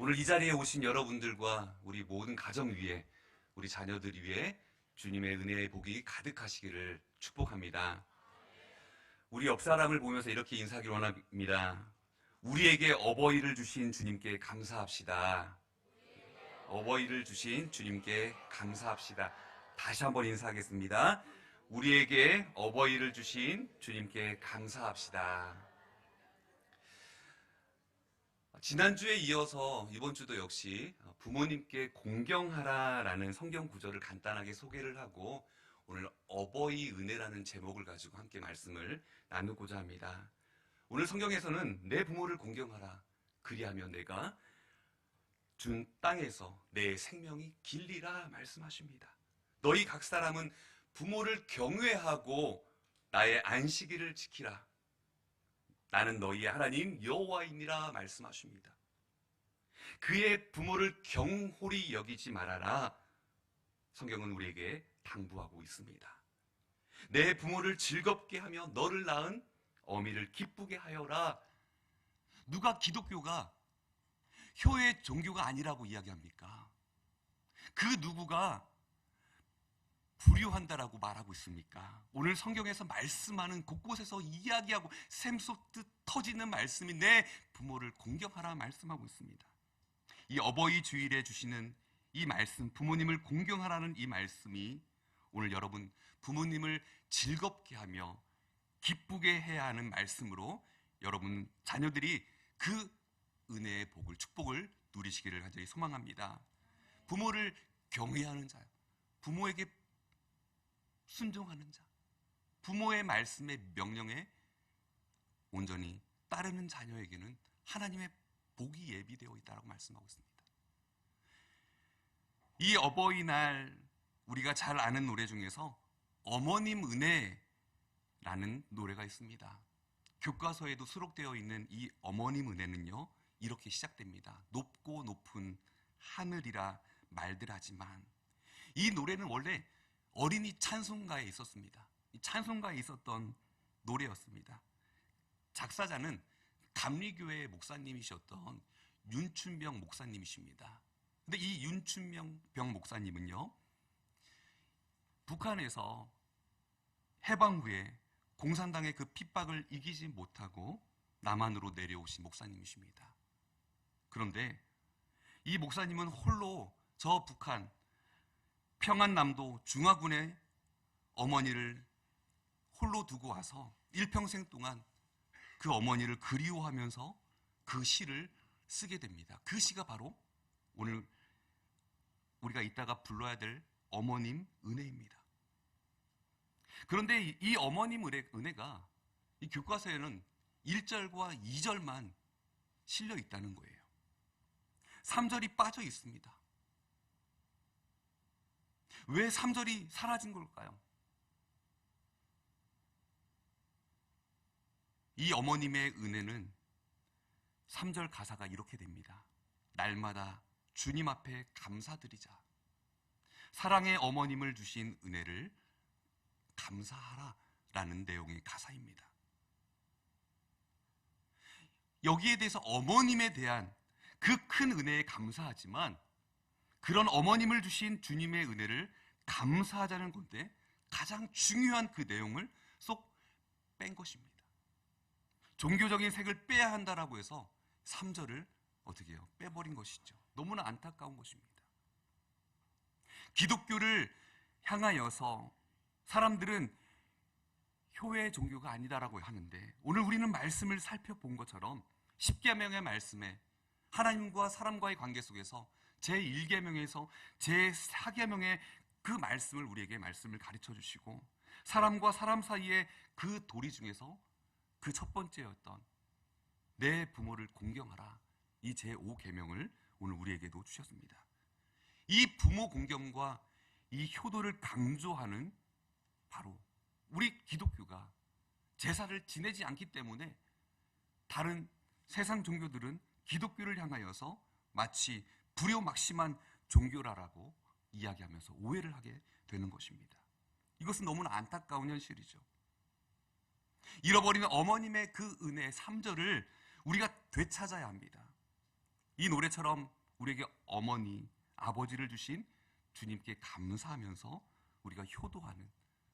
오늘 이 자리에 오신 여러분들과 우리 모든 가정 위에, 우리 자녀들 위에 주님의 은혜의 복이 가득하시기를 축복합니다. 우리 옆 사람을 보면서 이렇게 인사하기를 원합니다. 우리에게 어버이를 주신 주님께 감사합시다. 어버이를 주신 주님께 감사합시다. 다시 한번 인사하겠습니다. 우리에게 어버이를 주신 주님께 감사합시다. 지난주에 이어서 이번 주도 역시 부모님께 공경하라라는 성경 구절을 간단하게 소개를 하고 오늘 어버이 은혜라는 제목을 가지고 함께 말씀을 나누고자 합니다. 오늘 성경에서는 내 부모를 공경하라. 그리하면 내가 준 땅에서 내 생명이 길리라 말씀하십니다. 너희 각 사람은 부모를 경외하고 나의 안식일을 지키라. 나는 너희의 하나님 여호와이니라 말씀하십니다. 그의 부모를 경홀히 여기지 말아라. 성경은 우리에게 당부하고 있습니다. 내 부모를 즐겁게 하며 너를 낳은 어미를 기쁘게 하여라. 누가 기독교가 효의 종교가 아니라고 이야기합니까? 그 누구가 불효한다라고 말하고 있습니까? 오늘 성경에서 말씀하는 곳곳에서 이야기하고 샘솟듯 터지는 말씀이 내 부모를 공경하라 말씀하고 있습니다. 이 어버이 주일에 주시는 이 말씀, 부모님을 공경하라는 이 말씀이 오늘 여러분 부모님을 즐겁게 하며 기쁘게 해야 하는 말씀으로 여러분 자녀들이 그 은혜의 복을, 축복을 누리시기를 간절히 소망합니다. 부모를 경외하는 자, 부모에게 순종하는 자, 부모의 말씀에 명령에 온전히 따르는 자녀에게는 하나님의 복이 예비되어 있다고 말씀하고 있습니다. 이 어버이날 우리가 잘 아는 노래 중에서 어머님 은혜라는 노래가 있습니다. 교과서에도 수록되어 있는 이 어머님 은혜는요, 이렇게 시작됩니다. 높고 높은 하늘이라 말들 하지만, 이 노래는 원래 어린이 찬송가에 있었습니다. 이 찬송가에 있었던 노래였습니다. 작사자는 감리교회 목사님이셨던 윤춘병 목사님이십니다. 근데 이 윤춘병 목사님은요, 북한에서 해방 후에 공산당의 그 핍박을 이기지 못하고 남한으로 내려오신 목사님이십니다. 그런데 이 목사님은 홀로 저 북한 평안남도 중화군의 어머니를 홀로 두고 와서 일평생 동안 그 어머니를 그리워하면서 그 시를 쓰게 됩니다. 그 시가 바로 오늘 우리가 이따가 불러야 될 어머님 은혜입니다. 그런데 이 어머님 은혜가 이 교과서에는 1절과 2절만 실려 있다는 거예요. 3절이 빠져 있습니다. 왜 3절이 사라진 걸까요? 이 어머님의 은혜는 3절 가사가 이렇게 됩니다. 날마다 주님 앞에 감사드리자. 사랑의 어머님을 주신 은혜를 감사하라 라는 내용의 가사입니다. 여기에 대해서 어머님에 대한 그 큰 은혜에 감사하지만 그런 어머님을 주신 주님의 은혜를 감사하자는 건데 가장 중요한 그 내용을 쏙 뺀 것입니다. 종교적인 색을 빼야 한다라고 해서 3절을 어떻게 해요? 빼버린 것이죠. 너무나 안타까운 것입니다. 기독교를 향하여서 사람들은 효의 종교가 아니다라고 하는데 오늘 우리는 말씀을 살펴본 것처럼 10계명의 말씀에 하나님과 사람과의 관계 속에서 제1계명에서 제4계명의 그 말씀을 우리에게 말씀을 가르쳐 주시고 사람과 사람 사이의 그 도리 중에서 그 첫 번째였던 내 부모를 공경하라 이 제5계명을 오늘 우리에게도 주셨습니다. 이 부모 공경과 이 효도를 강조하는 바로 우리 기독교가 제사를 지내지 않기 때문에 다른 세상 종교들은 기독교를 향하여서 마치 불효막심한 종교라고 이야기하면서 오해를 하게 되는 것입니다. 이것은 너무나 안타까운 현실이죠. 잃어버리는 어머님의 그 은혜의 3절을 우리가 되찾아야 합니다. 이 노래처럼 우리에게 어머니, 아버지를 주신 주님께 감사하면서 우리가 효도하는,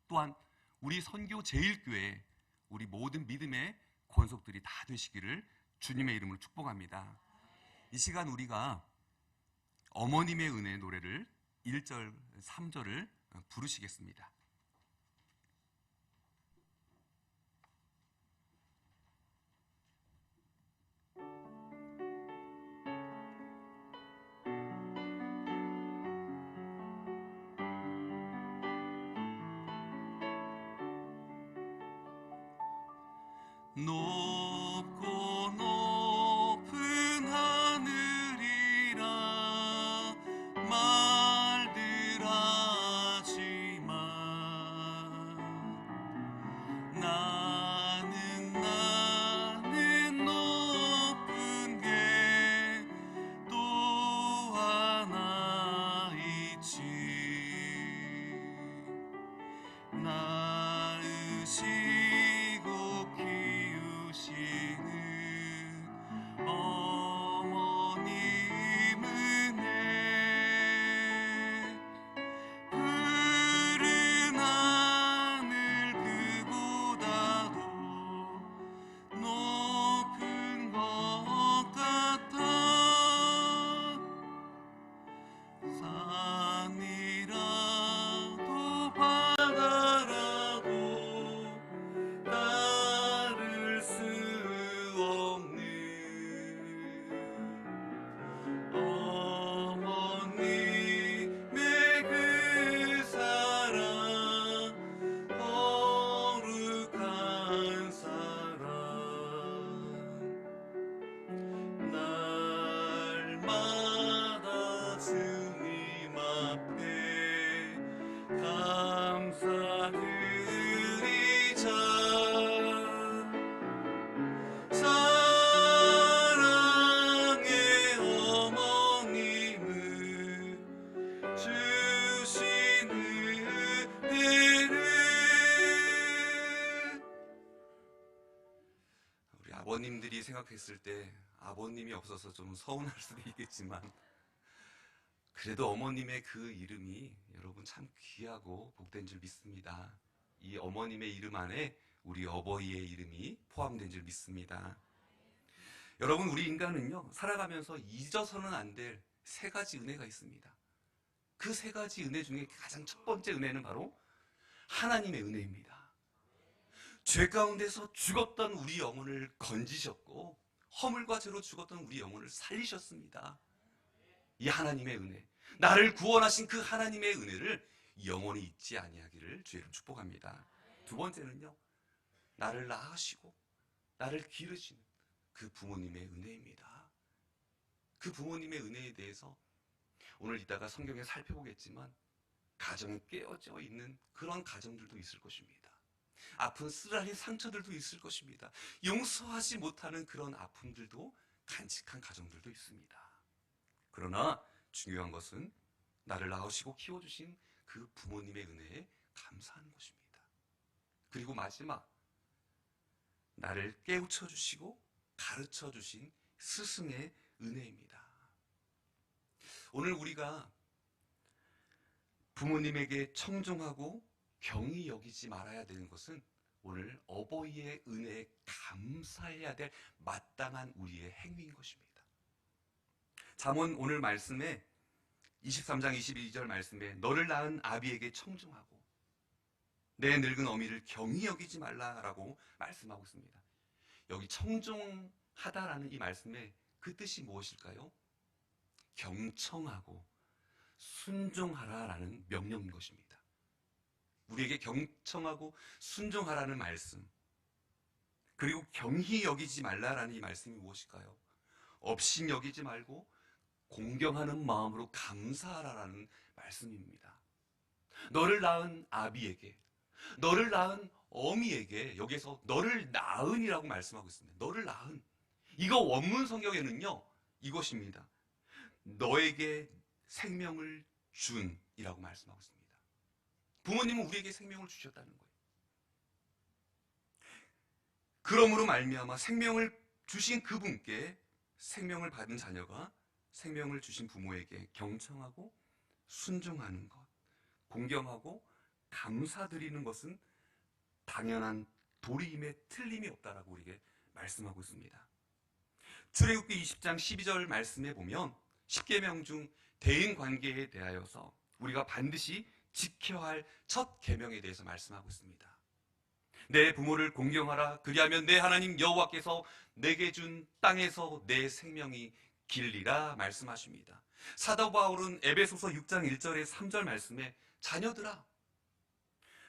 또한 우리 선교 제일교회 우리 모든 믿음의 권속들이 다 되시기를 주님의 이름으로 축복합니다. 이 시간 우리가 어머님의 은혜 노래를 1절, 3절을 부르시겠습니다. 높고 높은 하늘이라 말들 하지만 나는 높은 게 또 하나 있지. 낳으시고 키우시는 어머님 은혜, 푸른 하늘 그보다도 높은 것 같아. 산이라도 바다라도 따를 수 없는 어머님의 그 사랑, 거룩한 사랑, 날마다 주님 앞에 감사드리자. 사랑의 어머님은 주신 은혜를. 우리 아버님들이 생각했을 때 아버님이 없어서 좀 서운할 수도 있겠지만, 그래도 어머님의 그 이름이 여러분 참 귀하고 복된 줄 믿습니다. 이 어머님의 이름 안에 우리 어버이의 이름이 포함된 줄 믿습니다. 여러분, 우리 인간은요, 살아가면서 잊어서는 안 될 세 가지 은혜가 있습니다. 그 세 가지 은혜 중에 가장 첫 번째 은혜는 바로 하나님의 은혜입니다. 죄 가운데서 죽었던 우리 영혼을 건지셨고, 허물과 죄로 죽었던 우리 영혼을 살리셨습니다. 이 하나님의 은혜, 나를 구원하신 그 하나님의 은혜를 영원히 잊지 아니하기를 주의 이름 축복합니다. 두 번째는요, 나를 낳으시고 나를 기르시는 그 부모님의 은혜입니다. 그 부모님의 은혜에 대해서 오늘 이따가 성경에 살펴보겠지만, 가정에 깨어져 있는 그런 가정들도 있을 것입니다. 아픈 쓰라린 상처들도 있을 것입니다. 용서하지 못하는 그런 아픔들도 간직한 가정들도 있습니다. 그러나 중요한 것은 나를 낳으시고 키워주신 그 부모님의 은혜에 감사하는 것입니다. 그리고 마지막, 나를 깨우쳐 주시고 가르쳐 주신 스승의 은혜입니다. 오늘 우리가 부모님에게 청종하고 경히 여기지 말아야 되는 것은 오늘 어버이의 은혜에 감사해야 될 마땅한 우리의 행위인 것입니다. 잠언 오늘 말씀에 23장 22절 말씀에 너를 낳은 아비에게 청종하고 내 늙은 어미를 경히 여기지 말라라고 말씀하고 있습니다. 여기 청종하다라는 이 말씀의 그 뜻이 무엇일까요? 경청하고 순종하라라는 명령인 것입니다. 우리에게 경청하고 순종하라는 말씀, 그리고 경히 여기지 말라라는 이 말씀이 무엇일까요? 업신 여기지 말고 공경하는 마음으로 감사하라라는 말씀입니다. 너를 낳은 아비에게, 너를 낳은 어미에게, 여기서 너를 낳은이라고 말씀하고 있습니다. 너를 낳은, 이거 원문 성경에는요 이것입니다. 너에게 생명을 준이라고 말씀하고 있습니다. 부모님은 우리에게 생명을 주셨다는 거예요. 그러므로 말미암아 생명을 주신 그분께 생명을 받은 자녀가 생명을 주신 부모에게 경청하고 순종하는 것, 공경하고 감사드리는 것은 당연한 도리임에 틀림이 없다라고 우리에게 말씀하고 있습니다. 출애굽기 20장 12절 말씀에 보면 10계명 중 대인 관계에 대하여서 우리가 반드시 지켜야 할 첫 계명에 대해서 말씀하고 있습니다. 내 부모를 공경하라. 그리하면 내 하나님 여호와께서 내게 준 땅에서 내 생명이 길리라 말씀하십니다. 사도 바울은 에베소서 6장 1절에 3절 말씀에 자녀들아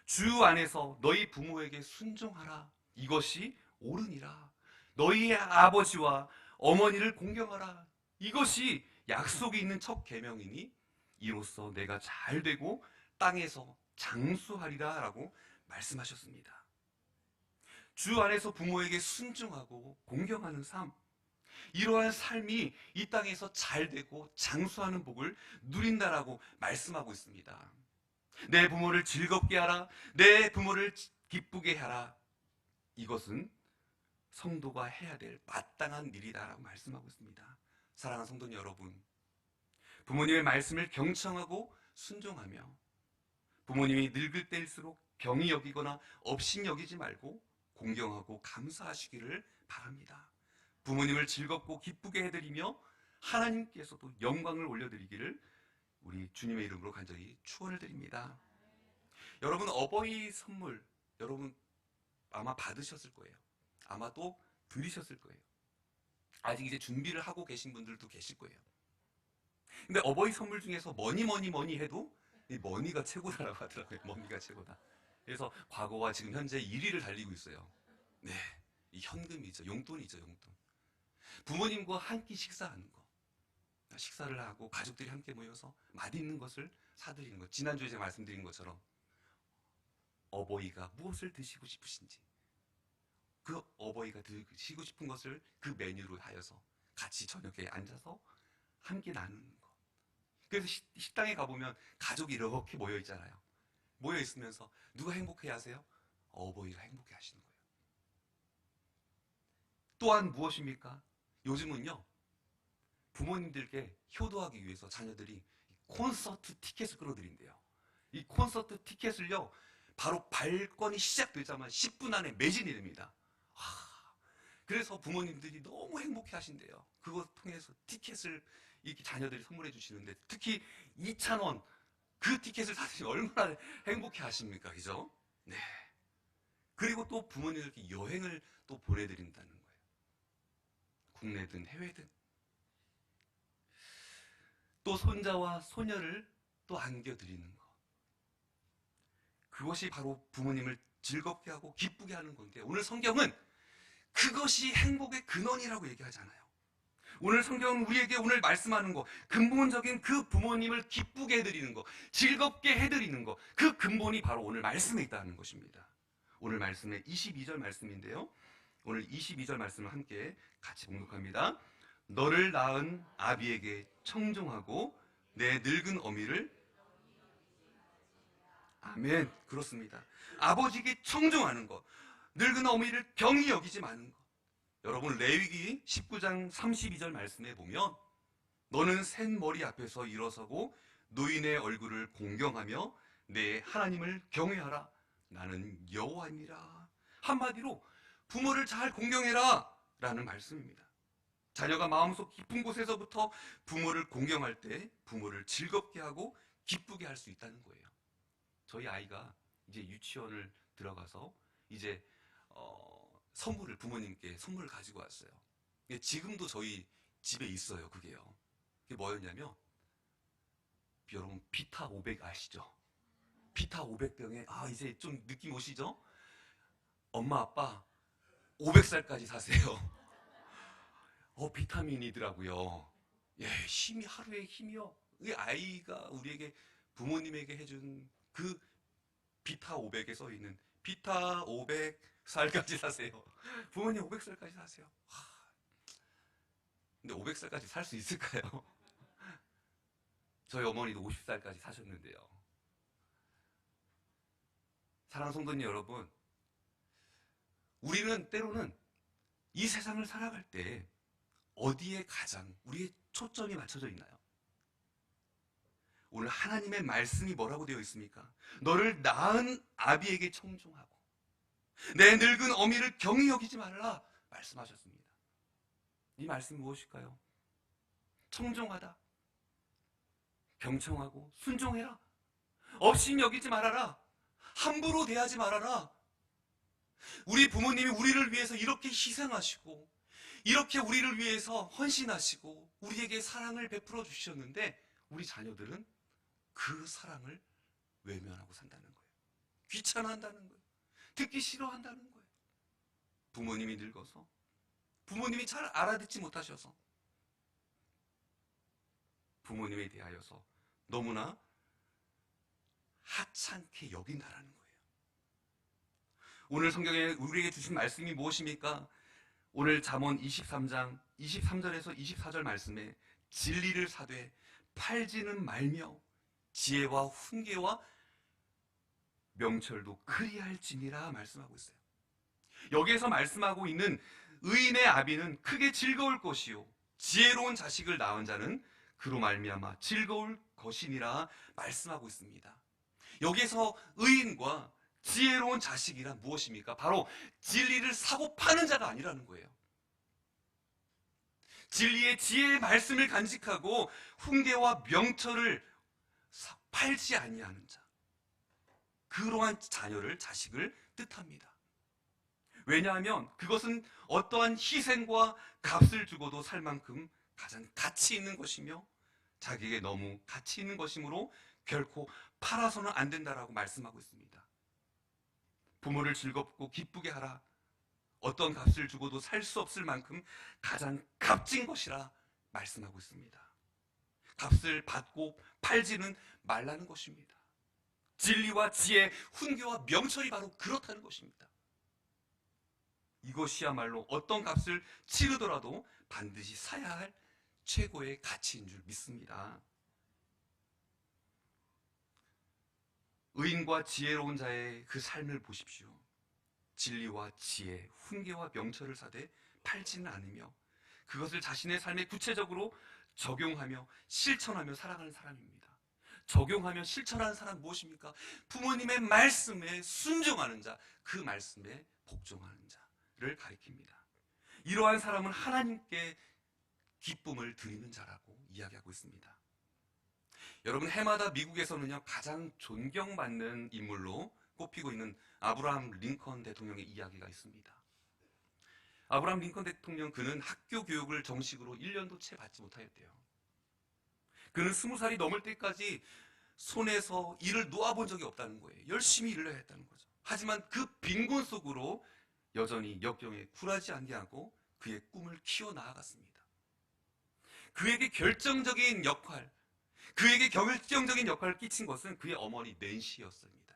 주 안에서 너희 부모에게 순종하라. 이것이 옳으니라. 너희의 아버지와 어머니를 공경하라. 이것이 약속이 있는 첫 계명이니 이로써 내가 잘 되고 땅에서 장수하리라 라고 말씀하셨습니다. 주 안에서 부모에게 순종하고 공경하는 삶, 이러한 삶이 이 땅에서 잘 되고 장수하는 복을 누린다라고 말씀하고 있습니다. 내 부모를 즐겁게 하라. 내 부모를 기쁘게 하라. 이것은 성도가 해야 될 마땅한 일이다라고 말씀하고 있습니다. 사랑하는 성도님 여러분, 부모님의 말씀을 경청하고 순종하며 부모님이 늙을 때일수록 경히 여기거나 업신 여기지 말고 공경하고 감사하시기를 바랍니다. 부모님을 즐겁고 기쁘게 해드리며 하나님께서도 영광을 올려드리기를 우리 주님의 이름으로 간절히 축원을 드립니다. 여러분, 어버이 선물 여러분 아마 받으셨을 거예요. 아마 또 드리셨을 거예요. 아직 이제 준비를 하고 계신 분들도 계실 거예요. 근데 어버이 선물 중에서 뭐니 해도 이 머니가 최고다라고 하더라고요. 머니가 최고다. 그래서 과거와 지금 현재 1위를 달리고 있어요. 네, 이 현금이죠. 용돈이죠. 용돈. 부모님과 한 끼 식사하는 거. 식사를 하고 가족들이 함께 모여서 맛있는 것을 사드리는 것. 지난주에 제가 말씀드린 것처럼 어버이가 무엇을 드시고 싶으신지 그 어버이가 드시고 싶은 것을 그 메뉴로 하여서 같이 저녁에 앉아서 함께 나누는 것. 그래서 식당에 가보면 가족이 이렇게 모여 있잖아요. 모여 있으면서 누가 행복해 하세요? 어버이가 행복해 하시는 거예요. 또한 무엇입니까? 요즘은요, 부모님들께 효도하기 위해서 자녀들이 콘서트 티켓을 끌어들인대요. 이 콘서트 티켓을요, 바로 발권이 시작되자마자 10분 안에 매진이 됩니다. 그래서 부모님들이 너무 행복해 하신대요. 그것 통해서 티켓을 이렇게 자녀들이 선물해 주시는데, 특히 2,000원 그 티켓을 사시면 얼마나 행복해 하십니까? 그죠? 네. 그리고 또 부모님들께 여행을 또 보내드린다는 거예요. 국내든 해외든. 또 손자와 소녀를 또 안겨드리는 것. 그것이 바로 부모님을 즐겁게 하고 기쁘게 하는 건데, 오늘 성경은 그것이 행복의 근원이라고 얘기하잖아요. 오늘 성경은 우리에게 오늘 말씀하는 거, 근본적인 그 부모님을 기쁘게 해드리는 거, 즐겁게 해드리는 거, 그 근본이 바로 오늘 말씀에 있다는 것입니다. 오늘 말씀의 22절 말씀인데요. 오늘 22절 말씀을 함께 같이 봉독합니다. 너를 낳은 아비에게 청종하고 내 늙은 어미를 아멘. 그렇습니다. 아버지에게 청종하는 것, 늙은 어미를 경히 여기지 마는 것. 여러분, 레위기 19장 32절 말씀에 보면 너는 센 머리 앞에서 일어서고 노인의 얼굴을 공경하며 내 하나님을 경외하라. 나는 여호와니라. 한마디로 부모를 잘 공경해라 라는 말씀입니다. 자녀가 마음속 깊은 곳에서부터 부모를 공경할 때 부모를 즐겁게 하고 기쁘게 할 수 있다는 거예요. 저희 아이가 이제 유치원을 들어가서 이제 선물을 부모님께 선물을 가지고 왔어요. 지금도 저희 집에 있어요. 그게요. 그게 뭐였냐면 여러분 비타 500 아시죠? 비타 500병에 이제 좀 느낌 오시죠? 엄마 아빠 500살까지 사세요. 비타민이더라고요. 예, 힘이 하루에 힘이요. 이 아이가 우리에게 부모님에게 해준 그 비타 500에 써 있는 비타 500살까지 사세요. 부모님 500살까지 사세요. 근데 500살까지 살 수 있을까요? 저희 어머니도 50살까지 사셨는데요. 사랑하는 성도님 여러분, 우리는 때로는 이 세상을 살아갈 때 어디에 가장 우리의 초점이 맞춰져 있나요? 오늘 하나님의 말씀이 뭐라고 되어 있습니까? 너를 낳은 아비에게 청종하고 내 늙은 어미를 경히 여기지 말라 말씀하셨습니다. 이 말씀이 무엇일까요? 청종하다, 경청하고 순종해라, 업신 여기지 말아라, 함부로 대하지 말아라. 우리 부모님이 우리를 위해서 이렇게 희생하시고 이렇게 우리를 위해서 헌신하시고 우리에게 사랑을 베풀어 주셨는데 우리 자녀들은 그 사랑을 외면하고 산다는 거예요. 귀찮아한다는 거예요. 듣기 싫어한다는 거예요. 부모님이 늙어서, 부모님이 잘 알아듣지 못하셔서, 부모님에 대하여서 너무나 하찮게 여긴다라는 거예요. 오늘 성경에 우리에게 주신 말씀이 무엇입니까? 오늘 잠언 23장 23절에서 24절 말씀에 진리를 사되 팔지는 말며 지혜와 훈계와 명철도 그리할지니라 말씀하고 있어요. 여기에서 말씀하고 있는 의인의 아비는 크게 즐거울 것이요 지혜로운 자식을 낳은 자는 그로 말미암아 즐거울 것이니라 말씀하고 있습니다. 여기에서 의인과 지혜로운 자식이란 무엇입니까? 바로 진리를 사고 파는 자가 아니라는 거예요. 진리의 지혜의 말씀을 간직하고 훈계와 명철을 팔지 아니하는 자, 그러한 자녀를, 자식을 뜻합니다. 왜냐하면 그것은 어떠한 희생과 값을 주고도 살 만큼 가장 가치 있는 것이며 자기에게 너무 가치 있는 것이므로 결코 팔아서는 안 된다라고 말씀하고 있습니다. 부모를 즐겁고 기쁘게 하라. 어떤 값을 주고도 살 수 없을 만큼 가장 값진 것이라 말씀하고 있습니다. 값을 받고 팔지는 말라는 것입니다. 진리와 지혜, 훈계와 명철이 바로 그렇다는 것입니다. 이것이야말로 어떤 값을 치르더라도 반드시 사야 할 최고의 가치인 줄 믿습니다. 의인과 지혜로운 자의 그 삶을 보십시오. 진리와 지혜, 훈계와 명철을 사되 팔지는 않으며 그것을 자신의 삶에 구체적으로 적용하며 실천하며 살아가는 사람입니다. 적용하며 실천하는 사람 무엇입니까? 부모님의 말씀에 순종하는 자, 그 말씀에 복종하는 자를 가리킵니다. 이러한 사람은 하나님께 기쁨을 드리는 자라고 이야기하고 있습니다. 여러분, 해마다 미국에서는요 가장 존경받는 인물로 꼽히고 있는 아브라함 링컨 대통령의 이야기가 있습니다. 아브라함 링컨 대통령, 그는 학교 교육을 정식으로 1년도 채 받지 못하였대요. 그는 20살이 넘을 때까지 손에서 일을 놓아본 적이 없다는 거예요. 열심히 일을 해야 했다는 거죠. 하지만 그 빈곤 속으로 여전히 역경에 굴하지 않게 하고 그의 꿈을 키워나아갔습니다. 그에게 결정적인 역할을 끼친 것은 그의 어머니 낸시였습니다.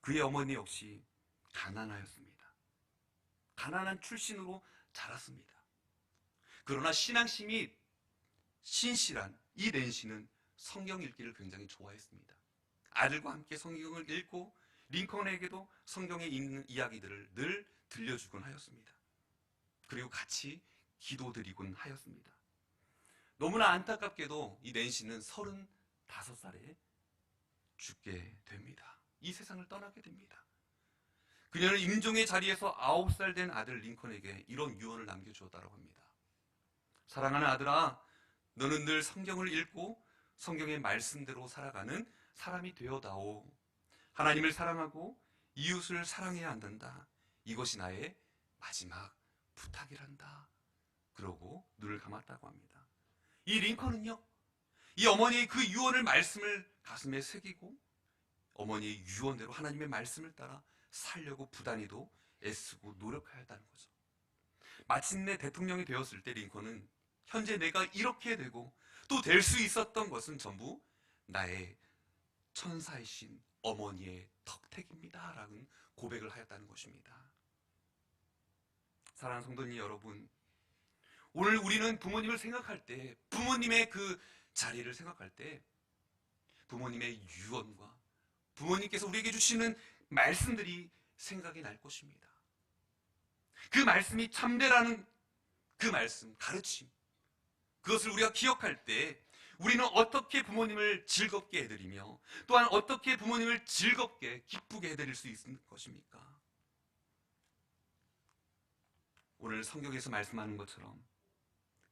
그의 어머니 역시 가난하였습니다. 가난한 출신으로 자랐습니다. 그러나 신앙심이 신실한 이 낸시는 성경 읽기를 굉장히 좋아했습니다. 아들과 함께 성경을 읽고 링컨에게도 성경에 있는 이야기들을 늘 들려주곤 하였습니다. 그리고 같이 기도드리곤 하였습니다. 너무나 안타깝게도 이 낸시는 35살에 죽게 됩니다. 이 세상을 떠나게 됩니다. 그녀는 임종의 자리에서 9살 된 아들 링컨에게 이런 유언을 남겨주었다고 합니다. 사랑하는 아들아, 너는 늘 성경을 읽고 성경의 말씀대로 살아가는 사람이 되어다오. 하나님을 사랑하고 이웃을 사랑해야 한단다. 이것이 나의 마지막 부탁이란다. 그러고 눈을 감았다고 합니다. 이 링컨은요, 이 어머니의 그 유언을 말씀을 가슴에 새기고 어머니의 유언대로 하나님의 말씀을 따라 살려고 부단히도 애쓰고 노력하였다는 거죠. 마침내 대통령이 되었을 때 링컨은 현재 내가 이렇게 되고 또 될 수 있었던 것은 전부 나의 천사이신 어머니의 덕택입니다 라는 고백을 하였다는 것입니다. 사랑하는 성도님 여러분, 오늘 우리는 부모님을 생각할 때, 부모님의 그 자리를 생각할 때 부모님의 유언과 부모님께서 우리에게 주시는 말씀들이 생각이 날 것입니다. 그 말씀이 참되라는 그 말씀, 가르침, 그것을 우리가 기억할 때 우리는 어떻게 부모님을 즐겁게 해드리며 또한 어떻게 부모님을 즐겁게 기쁘게 해드릴 수 있을 것입니까? 오늘 성경에서 말씀하는 것처럼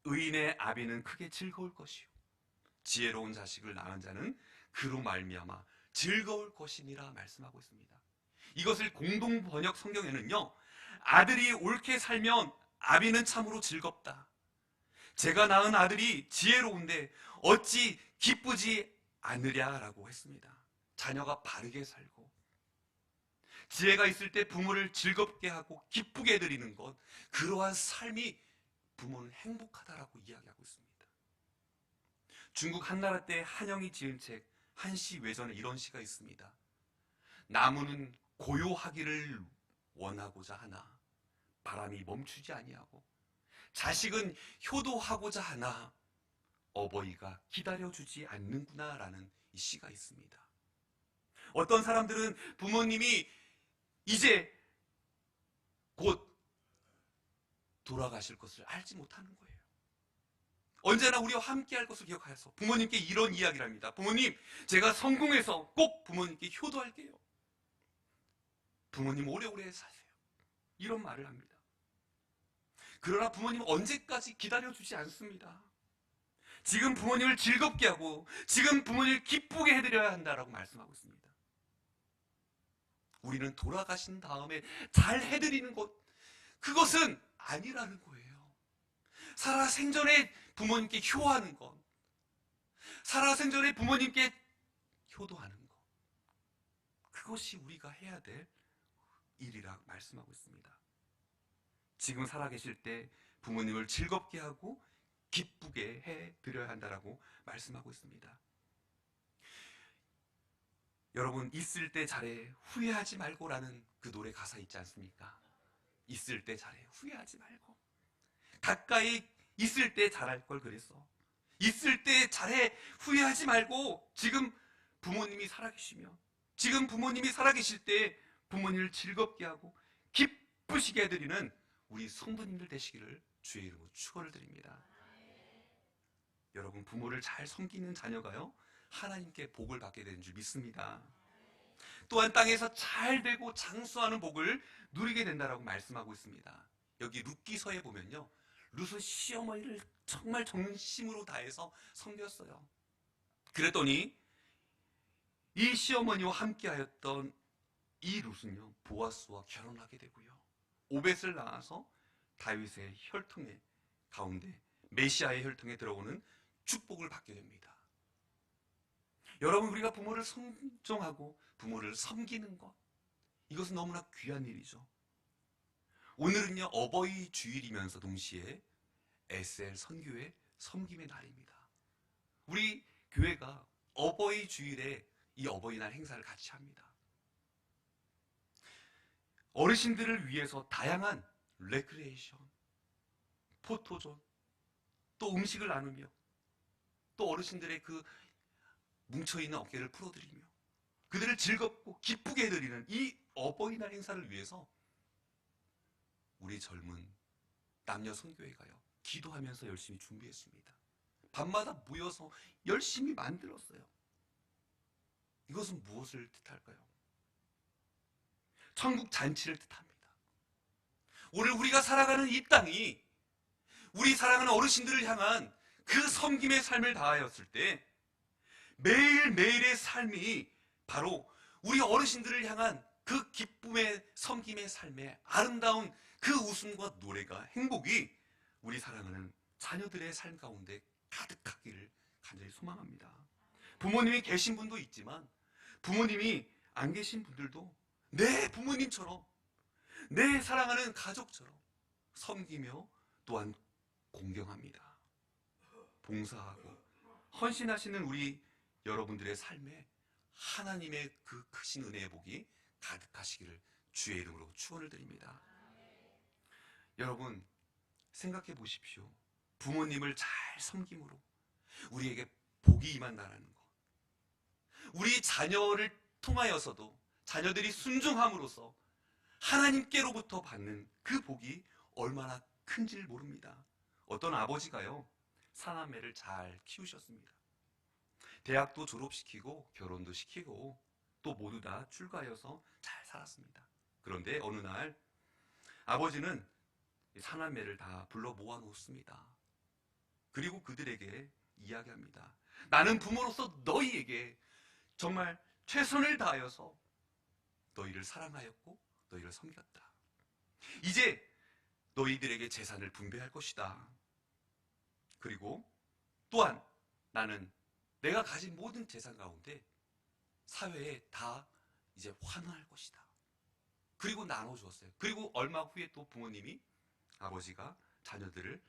의인의 아비는 크게 즐거울 것이요 지혜로운 자식을 낳은 자는 그로 말미암아 즐거울 것이니라 말씀하고 있습니다. 이것을 공동 번역 성경에는요, 아들이 옳게 살면 아비는 참으로 즐겁다. 제가 낳은 아들이 지혜로운데 어찌 기쁘지 않으랴라고 했습니다. 자녀가 바르게 살고 지혜가 있을 때 부모를 즐겁게 하고 기쁘게 해드리는 것, 그러한 삶이 부모는 행복하다라고 이야기하고 있습니다. 중국 한나라 때 한영이 지은 책 한시 외전에 이런 시가 있습니다. 나무는 고요하기를 원하고자 하나 바람이 멈추지 아니하고 자식은 효도하고자 하나 어버이가 기다려주지 않는구나 라는 이 시가 있습니다. 어떤 사람들은 부모님이 이제 곧 돌아가실 것을 알지 못하는 거예요. 언제나 우리와 함께 할 것을 기억하여서 부모님께 이런 이야기를 합니다. 부모님, 제가 성공해서 꼭 부모님께 효도할게요. 부모님 오래오래 사세요. 이런 말을 합니다. 그러나 부모님은 언제까지 기다려주지 않습니다. 지금 부모님을 즐겁게 하고 지금 부모님을 기쁘게 해드려야 한다라고 말씀하고 있습니다. 우리는 돌아가신 다음에 잘 해드리는 것, 그것은 아니라는 거예요. 살아생전에 부모님께 효하는 것, 살아생전에 부모님께 효도하는 것, 그것이 우리가 해야 될 일이라 말씀하고 있습니다. 지금 살아계실 때 부모님을 즐겁게 하고 기쁘게 해드려야 한다라고 말씀하고 있습니다. 여러분, 있을 때 잘해 후회하지 말고라는 그 노래 가사 있지 않습니까? 있을 때 잘해 후회하지 말고, 가까이 있을 때 잘할 걸 그랬어. 있을 때 잘해 후회하지 말고, 지금 부모님이 살아계시면, 지금 부모님이 살아계실 때 부모님을 즐겁게 하고 기쁘시게 해드리는 우리 성도님들 되시기를 주의 이름으로 축원을 드립니다. 여러분, 부모를 잘 섬기는 자녀가요, 하나님께 복을 받게 되는 줄 믿습니다. 또한 땅에서 잘 되고 장수하는 복을 누리게 된다라고 말씀하고 있습니다. 여기 룻기서에 보면요, 룻은 시어머니를 정말 정심으로 다해서 섬겼어요. 그랬더니 이 시어머니와 함께하였던 이 룻은요, 보아스와 결혼하게 되고요, 오벳을 낳아서 다윗의 혈통의 가운데 메시아의 혈통에 들어오는 축복을 받게 됩니다. 여러분, 우리가 부모를尊重하고 부모를 섬기는 것, 이것은 너무나 귀한 일이죠. 오늘은요, 어버이 주일이면서 동시에 SL 선교회 섬김의 날입니다. 우리 교회가 어버이 주일에 이 어버이날 행사를 같이 합니다. 어르신들을 위해서 다양한 레크레이션, 포토존, 또 음식을 나누며 또 어르신들의 그 뭉쳐있는 어깨를 풀어드리며 그들을 즐겁고 기쁘게 해드리는 이 어버이날 행사를 위해서 우리 젊은 남녀 선교회가요, 기도하면서 열심히 준비했습니다. 밤마다 모여서 열심히 만들었어요. 이것은 무엇을 뜻할까요? 천국 잔치를 뜻합니다. 오늘 우리가 살아가는 이 땅이 우리 사랑하는 어르신들을 향한 그 섬김의 삶을 다하였을 때 매일매일의 삶이 바로 우리 어르신들을 향한 그 기쁨의 섬김의 삶의 아름다운 그 웃음과 노래가, 행복이 우리 사랑하는 자녀들의 삶 가운데 가득하기를 간절히 소망합니다. 부모님이 계신 분도 있지만 부모님이 안 계신 분들도 내 부모님처럼, 내 사랑하는 가족처럼 섬기며 또한 공경합니다. 봉사하고 헌신하시는 우리 여러분들의 삶에 하나님의 그 크신 은혜의 복이 가득하시기를 주의 이름으로 축원을 드립니다. 여러분, 생각해 보십시오. 부모님을 잘 섬김으로 우리에게 복이 임한다는 것, 우리 자녀를 통하여서도 자녀들이 순종함으로써 하나님께로부터 받는 그 복이 얼마나 큰지를 모릅니다. 어떤 아버지가요, 사남매를 잘 키우셨습니다. 대학도 졸업시키고 결혼도 시키고 또 모두 다 출가하여서 잘 살았습니다. 그런데 어느 날 아버지는 사남매를 다 불러 모아놓습니다. 그리고 그들에게 이야기합니다. 나는 부모로서 너희에게 정말 최선을 다하여서 너희를 사랑하였고 너희를 섬겼다. 이제 너희들에게 재산을 분배할 것이다. 그리고 또한 나는 내가 가진 모든 재산 가운데 사회에 다 이제 환원할 것이다. 그리고 나눠주었어요. 그리고 얼마 후에 또 부모님이, 아버지가 자녀들을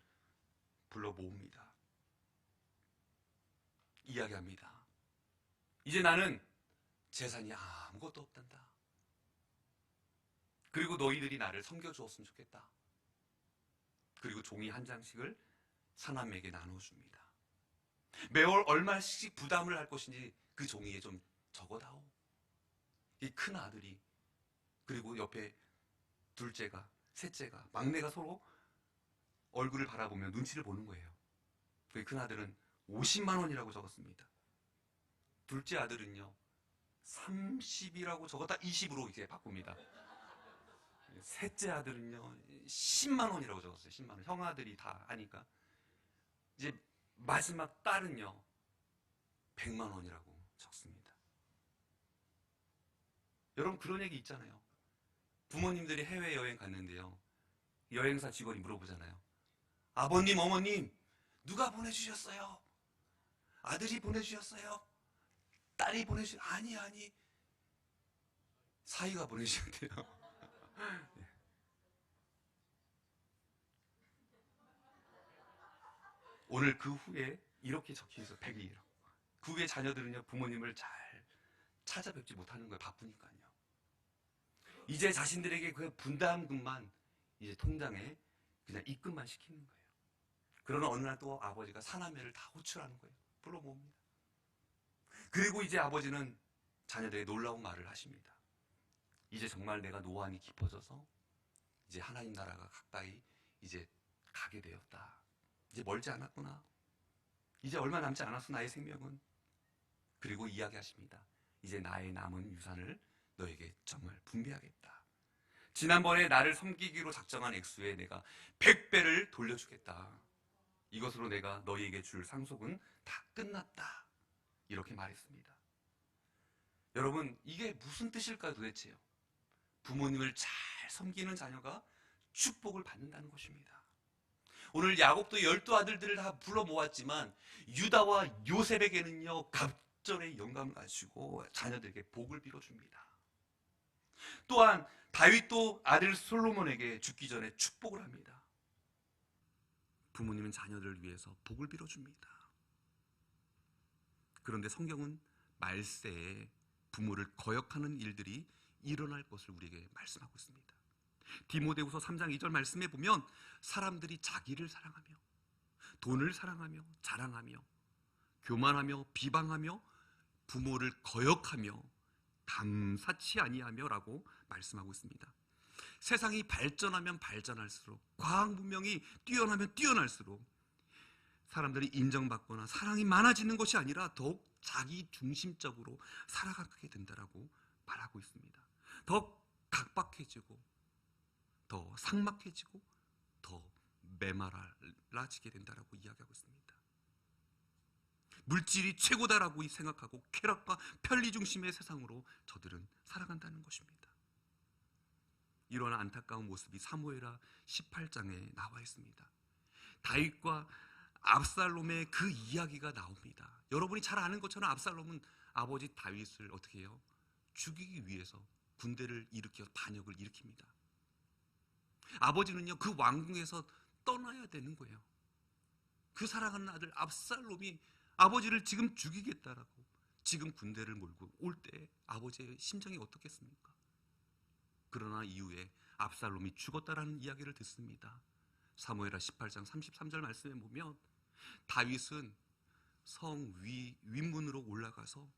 불러 모읍니다. 이야기합니다. 이제 나는 재산이 아무것도 없단다. 그리고 너희들이 나를 섬겨주었으면 좋겠다. 그리고 종이 한 장씩을 사남에게 나눠줍니다. 매월 얼마씩 부담을 할 것인지 그 종이에 좀 적어다오. 이 큰 아들이, 그리고 옆에 둘째가, 셋째가, 막내가 서로 얼굴을 바라보며 눈치를 보는 거예요. 그 큰 아들은 50만 원이라고 적었습니다. 둘째 아들은요 30이라고 적었다 20으로 이제 바꿉니다. 셋째 아들은요 10만 원이라고 적었어요. 10만 원. 형아들이 다 하니까 이제 마지막 딸은요 100만 원이라고 적습니다. 여러분, 그런 얘기 있잖아요. 부모님들이 해외여행 갔는데요, 여행사 직원이 물어보잖아요. 아버님, 어머님, 누가 보내주셨어요? 아들이 보내주셨어요? 딸이 아니, 사위가 보내주셨대요. 오늘 그 후에 이렇게 적혀있어. 100일이라고. 그 후에 자녀들은요 부모님을 잘 찾아뵙지 못하는 거예요. 바쁘니까요. 이제 자신들에게 그 분담금만 이제 통장에 그냥 입금만 시키는 거예요. 그러나 어느 날 또 아버지가 사남매를 다 호출하는 거예요. 불러 모읍니다. 그리고 이제 아버지는 자녀들에게 놀라운 말을 하십니다. 이제 정말 내가 노안이 깊어져서 이제 하나님 나라가 가까이 이제 가게 되었다. 이제 멀지 않았구나. 이제 얼마 남지 않았어, 나의 생명은. 그리고 이야기하십니다. 이제 나의 남은 유산을 너에게 정말 분배하겠다. 지난번에 나를 섬기기로 작정한 액수에 내가 100배를 돌려주겠다. 이것으로 내가 너희에게 줄 상속은 다 끝났다. 이렇게 말했습니다. 여러분, 이게 무슨 뜻일까요, 도대체요? 부모님을 잘 섬기는 자녀가 축복을 받는다는 것입니다. 오늘 야곱도 12아들들을 다 불러 모았지만 유다와 요셉에게는요 갑절의 영감을 가지고 자녀들에게 복을 빌어줍니다. 또한 다윗도 아들 솔로몬에게 죽기 전에 축복을 합니다. 부모님은 자녀들을 위해서 복을 빌어줍니다. 그런데 성경은 말세에 부모를 거역하는 일들이 일어날 것을 우리에게 말씀하고 있습니다. 디모데후서 3장 2절 말씀에 보면 사람들이 자기를 사랑하며 돈을 사랑하며 자랑하며 교만하며 비방하며 부모를 거역하며 감사치 아니하며 라고 말씀하고 있습니다. 세상이 발전하면 발전할수록, 과학 문명이 뛰어나면 뛰어날수록 사람들이 인정받거나 사랑이 많아지는 것이 아니라 더욱 자기 중심적으로 살아가게 된다라고 말하고 있습니다. 더 각박해지고 더 삭막해지고 더 메마라지게 된다라고 이야기하고 있습니다. 물질이 최고다라고 생각하고 쾌락과 편리 중심의 세상으로 저들은 살아간다는 것입니다. 이러한 안타까운 모습이 사무엘하 18장에 나와 있습니다. 다윗과 압살롬의 그 이야기가 나옵니다. 여러분이 잘 아는 것처럼 압살롬은 아버지 다윗을 어떻게 해요? 죽이기 위해서 군대를 일으켜 반역을 일으킵니다. 아버지는요 그 왕궁에서 떠나야 되는 거예요. 그 사랑하는 아들 압살롬이 아버지를 지금 죽이겠다라고 지금 군대를 몰고 올 때 아버지의 심정이 어떻겠습니까? 그러나 이후에 압살롬이 죽었다라는 이야기를 듣습니다. 사무엘하 18장 33절 말씀에 보면 다윗은 성 윗문으로 올라가서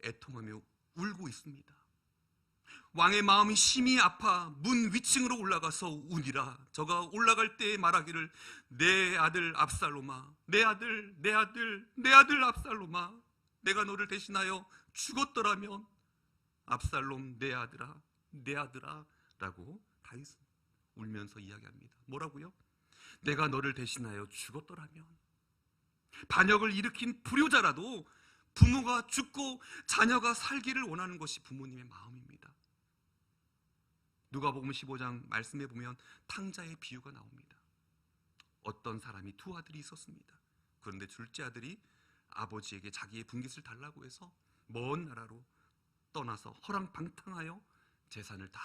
애통하며 울고 있습니다. 왕의 마음이 심히 아파 문 위층으로 올라가서 우니라. 저가 올라갈 때에 말하기를, 내 아들 압살롬아, 내 아들, 내 아들, 내 아들 압살롬아, 내가 너를 대신하여 죽었더라면. 압살롬 내 아들아, 내 아들아 라고 다윗은 울면서 이야기합니다. 뭐라고요? 내가 너를 대신하여 죽었더라면. 반역을 일으킨 불효자라도 부모가 죽고 자녀가 살기를 원하는 것이 부모님의 마음입니다. 누가복음 15장 말씀에 보면 탕자의 비유가 나옵니다. 어떤 사람이 두 아들이 있었습니다. 그런데 둘째 아들이 아버지에게 자기의 분깃을 달라고 해서 먼 나라로 떠나서 허랑방탕하여 재산을 다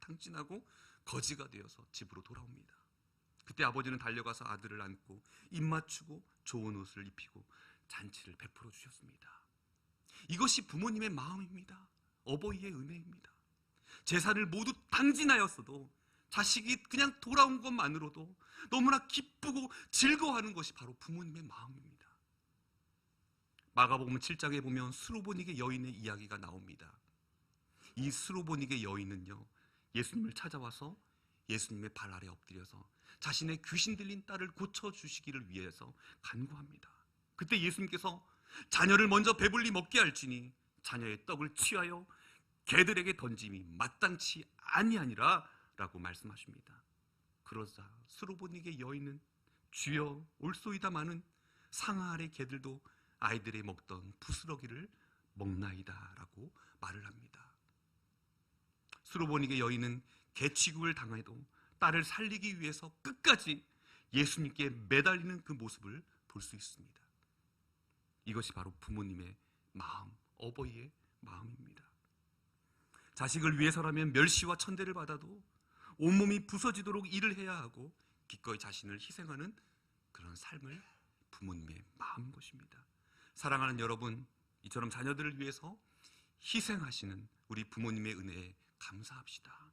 탕진하고 거지가 되어서 집으로 돌아옵니다. 그때 아버지는 달려가서 아들을 안고 입 맞추고 좋은 옷을 입히고 잔치를 베풀어 주셨습니다. 이것이 부모님의 마음입니다. 어버이의 은혜입니다. 재산을 모두 탕진하였어도 자식이 그냥 돌아온 것만으로도 너무나 기쁘고 즐거워하는 것이 바로 부모님의 마음입니다. 마가복음 7장에 보면 수로보닉의 여인의 이야기가 나옵니다. 이 수로보닉의 여인은요, 예수님을 찾아와서 예수님의 발 아래 엎드려서 자신의 귀신 들린 딸을 고쳐주시기를 위해서 간구합니다. 그때 예수님께서 자녀를 먼저 배불리 먹게 할지니 자녀의 떡을 취하여 개들에게 던짐이 마땅치 아니하니라 라고 말씀하십니다. 그러자 수로보닉의 여인은, 주여 올소이다마는 상아 아래 개들도 아이들이 먹던 부스러기를 먹나이다 라고 말을 합니다. 수로보닉의 여인은 개취급을 당해도 딸을 살리기 위해서 끝까지 예수님께 매달리는 그 모습을 볼 수 있습니다. 이것이 바로 부모님의 마음, 어버이의 마음입니다. 자식을 위해서라면 멸시와 천대를 받아도 온몸이 부서지도록 일을 해야 하고 기꺼이 자신을 희생하는 그런 삶을 부모님의 마음인 것입니다. 사랑하는 여러분, 이처럼 자녀들을 위해서 희생하시는 우리 부모님의 은혜에 감사합시다.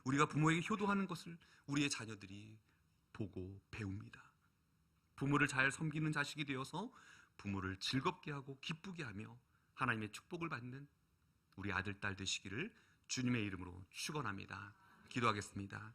우리가 부모에게 효도하는 것을 우리의 자녀들이 보고 배웁니다. 부모를 잘 섬기는 자식이 되어서 부모를 즐겁게 하고 기쁘게 하며 하나님의 축복을 받는 우리 아들, 딸 되시기를 주님의 이름으로 축원합니다. 기도하겠습니다.